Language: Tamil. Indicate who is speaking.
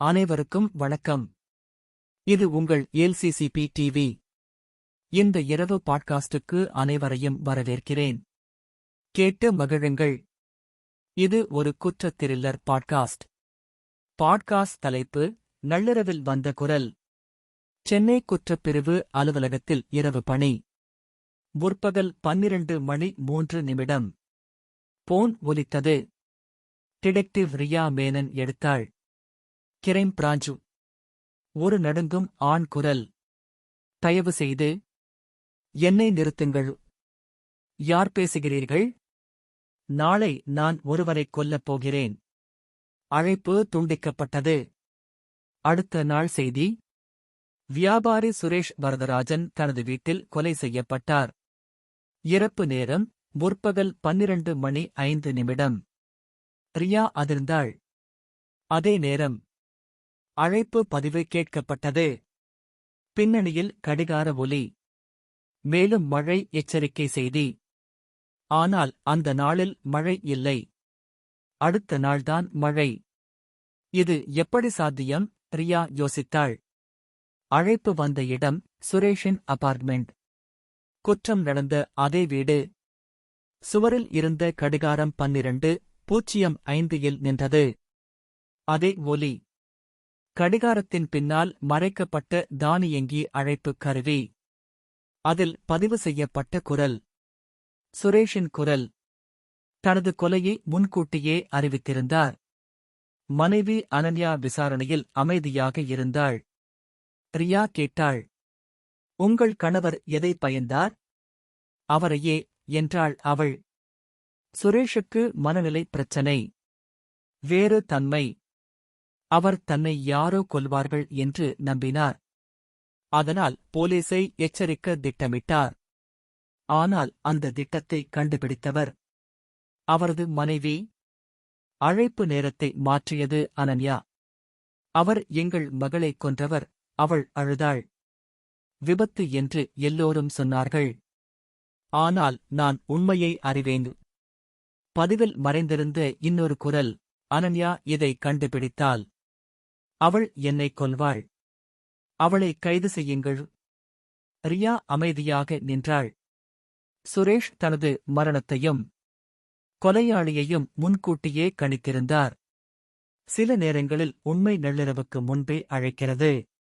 Speaker 1: அனைவருக்கும் வணக்கம். இது உங்கள் எல்சிசிபி டிவி. இந்த இரவு பாட்காஸ்டுக்கு அனைவரையும் வரவேற்கிறேன். கேட்டு மகிழுங்கள். இது ஒரு குற்ற த்ரில்லர் பாட்காஸ்ட். பாட்காஸ்ட் தலைப்பு: நள்ளிரவில் வந்த குரல். சென்னை குற்றப்பிரிவு அலுவலகத்தில் இரவு பணி. முற்பகல் 12:03. போன் ஒலித்தது. டிடெக்டிவ் ரியா மேனன் எடுத்தாள். Crime branch. ஒரு நடுங்கும் ஆண் குரல். தயவு செய்து என்னை நிறுத்துங்கள். யார் பேசுகிறீர்கள்? நாளை நான் ஒருவரைக் கொல்லப் போகிறேன். அழைப்பு துண்டிக்கப்பட்டது. அடுத்த நாள் செய்தி: வியாபாரி சுரேஷ் வரதராஜன் தனது வீட்டில் கொலை செய்யப்பட்டார். இறப்பு நேரம் முற்பகல் 12:05. ரியா அதிர்ந்தாள். அதே நேரம் அழைப்பு பதிவு கேட்கப்பட்டது. பின்னணியில் கடிகார ஒலி. மேலும் மழை எச்சரிக்கை செய்தி. ஆனால் அந்த நாளில் மழை இல்லை. அடுத்த நாள்தான் மழை. இது எப்படி சாத்தியம்? ரியா யோசித்தாள். அழைப்பு வந்த இடம் சுரேஷின் அபார்ட்மெண்ட். குற்றம் நடந்த அதே வீடு. சுவரில் இருந்த கடிகாரம் 12:05 நின்றது. அதே ஒலி. கடிகாரத்தின் பின்னால் மறைக்கப்பட்ட தானியங்கி அழைப்பு கருவி. அதில் பதிவு செய்யப்பட்ட குரல். சுரேஷின் குரல். தனது கொலையை முன்கூட்டியே அறிவித்திருந்தார். மனைவி அனன்யா விசாரணையில் அமைதியாக இருந்தாள். ரியா கேட்டாள், உங்கள் கணவர் எதை பயந்தார்? அவரையே என்றாள் அவள். சுரேஷுக்கு மனநிலை பிரச்சனை. வேறு தன்மை. அவர் தன்னை யாரோ கொல்வார்கள் என்று நம்பினார். அதனால் போலீசை எச்சரிக்க திட்டமிட்டார். ஆனால் அந்த திட்டத்தை கண்டுபிடித்தவர் அவரது மனைவி. அழைப்பு நேரத்தை மாற்றியது அனன்யா. அவர் எங்கள் மகளை கொன்றவர். அவள் அழுதாள். விபத்து என்று எல்லோரும் சொன்னார்கள். ஆனால் நான் உண்மையை அறிவேன். பதிவில் மறைந்திருந்த இன்னொரு குரல். அனன்யா இதை கண்டுபிடித்தாள். அவள் என்னை கொல்வாள். அவளை கைது செய்யுங்கள். ரியா அமைதியாக நின்றாள். சுரேஷ் தனது மரணத்தையும் கொலையாளியையும் முன்கூட்டியே கணித்திருந்தார். சில நேரங்களில் உண்மை நள்ளிரவுக்கு முன்பே அழைக்கிறது.